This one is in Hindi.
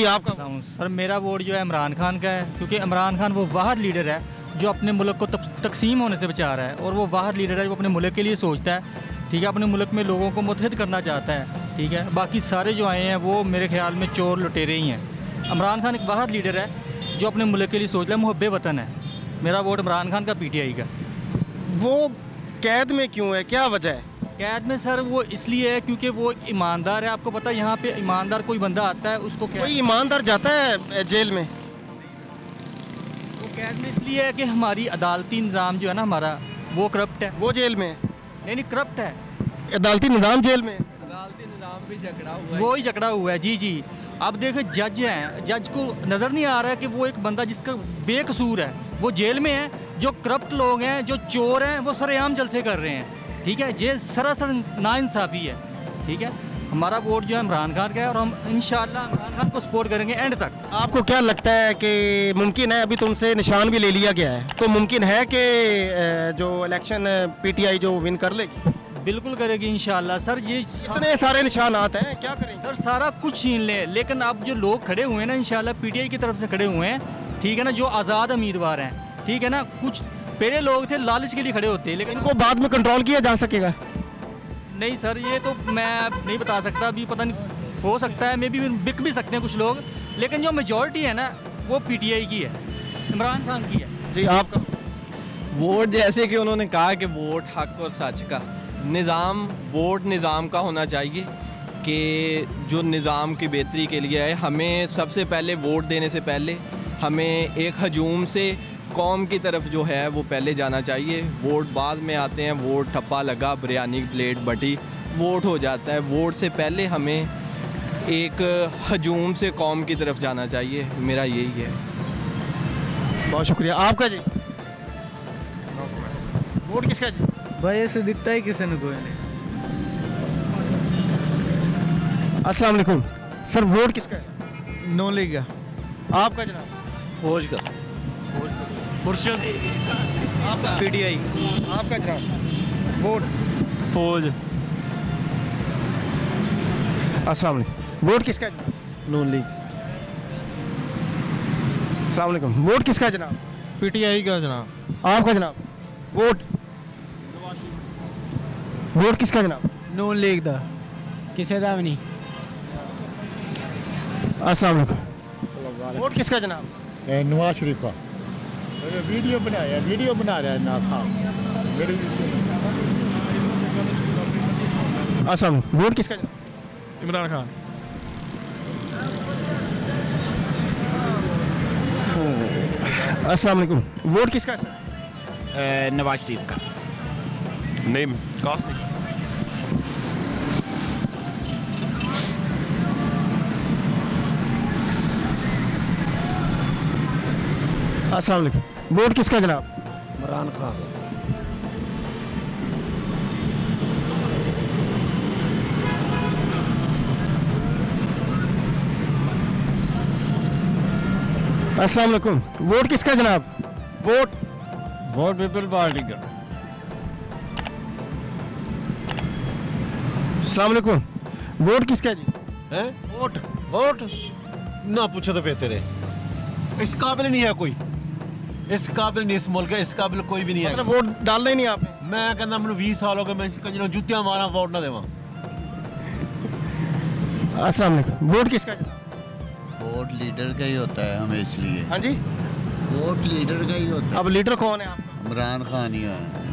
आपका सर मेरा वोट जो है इमरान खान का है, क्योंकि इमरान खान वो वाहिद लीडर है जो अपने मुल्क को तकसीम होने से बचा रहा है, और वो वाहिद लीडर है जो अपने मुल्क के लिए सोचता है। ठीक है, अपने मुल्क में लोगों को मुत्तहिद करना चाहता है। ठीक है, बाकी सारे जो आए हैं वो मेरे ख्याल में चोर लुटेरे ही हैं। इमरान खान एक वाहिद लीडर है जो अपने मुल्क के लिए सोच रहा है, मुहब्बे वतन है। मेरा वोट इमरान खान का, PTI का। वो कैद में क्यों है, क्या वजह है? कैद में सर वो इसलिए है क्योंकि वो एक ईमानदार है। आपको पता है यहाँ पे ईमानदार कोई बंदा आता है उसको कोई ईमानदार जाता है जेल में? वो कैद में इसलिए है कि हमारी अदालती निज़ाम जो है ना हमारा, वो करप्ट है। वो जेल में? नहीं, करप्ट है। अदालती निज़ाम जेल में? अदालती निज़ाम भी जकड़ा हुआ है। वो ही जकड़ा हुआ है। जी जी। अब देखो जज हैं, जज को नज़र नहीं आ रहा है कि वो एक बंदा जिसका बेकसूर है वो जेल में है। जो करप्ट लोग हैं, जो चोर हैं, वो सरेआम जलसे कर रहे हैं। ठीक है, ये सरासर नाइंसाफ़ी है। ठीक है, हमारा वोट जो है इमरान खान का है और हम इंशाल्लाह इमरान खान को सपोर्ट करेंगे एंड तक। आपको क्या लगता है कि मुमकिन है, अभी तो उनसे निशान भी ले लिया गया है, तो मुमकिन है कि जो इलेक्शन PTI जो विन कर लेगी? बिल्कुल करेगी इंशाल्लाह सर। ये इतने सारे निशान आते हैं, क्या करेंगे? सर सारा कुछ छीन ले, लेकिन अब जो लोग खड़े हुए हैं ना इंशाल्लाह PTI की तरफ से खड़े हुए हैं। ठीक है ना, जो आज़ाद उम्मीदवार हैं। ठीक है ना, कुछ पहले लोग थे लालच के लिए खड़े होते, लेकिन इनको बाद में कंट्रोल किया जा सकेगा? नहीं सर, ये तो मैं नहीं बता सकता। अभी पता नहीं, हो सकता है मे बी बिक भी सकते हैं कुछ लोग, लेकिन जो मेजॉरिटी है ना वो PTI की है, इमरान खान की है। जी, आपका वोट जैसे कि उन्होंने कहा कि वोट हक और सच का निज़ाम, वोट निज़ाम का होना चाहिए कि जो निज़ाम की बेहतरी के लिए है। हमें सबसे पहले वोट देने से पहले हमें एक हजूम से कौम की तरफ जो है वो पहले जाना चाहिए। वोट बाद में आते हैं, वोट ठप्पा लगा, बिरयानी की प्लेट बटी, वोट हो जाता है। वोट से पहले हमें एक हजूम से कौम की तरफ जाना चाहिए। मेरा यही है। बहुत शुक्रिया। आपका जी वोट किसका जी? भाई ऐसे दिखता है किसी ने कोई नहीं। अस्सलाम वालेकुम सर, वोट किसका है? नो लीग का। आपका जनाब? फौज का। मुर्शद। आपका? PTI। आपका जनाब? वोट? फौज। अस्सलाम वालेकुम, वोट किसका है जनाब? नून लीग। अस्सलाम वालेकुम, वोट किसका है जनाब? PTI का जनाब। आपका जनाब? वोट? वोट किसका जनाब? नून लीग दा। किसे दा भी नहीं। अस्सलाम वालेकुम, वोट किसका जनाब? नवाज शरीफ का। वीडियो बनाया, वीडियो बना रहा है ना साहब। अस्सलाम वालेकुम, वोट किसका जनाब? इमरान खान। अस्सलाम वालेकुम, वोट किसका है सर? नवाज शरीफ का। नहीं, कास्ट नहीं। अस्सलाम वालेकुम, वोट किसका जनाब? इमरान खान। अस्सलाम वालेकुम, वोट किसका जनाब? वोट? वोट पीपल पार्टी का। अस्सलाम वालेकुम, वोट किसका है जी? हैं? वोट वोट ना पूछो तो बेहतर है। इस काबिल नहीं है कोई, इस काबिल नहीं, इस मुल्क है इस काबिल कोई भी नहीं है। मतलब वोट डालना ही नहीं आपने? मैं कहना मैं 20 साल हो गए, मैं इसका जुतियां मारा वोट ना देवा। अस्सलाम वालेकुम, वोट किसका जनाब? वोट लीडर का ही होता है हमें, इसलिए हाँ जी, वोट लीडर का ही होता है। अब लीडर कौन है आपका? इमरान खान ही है।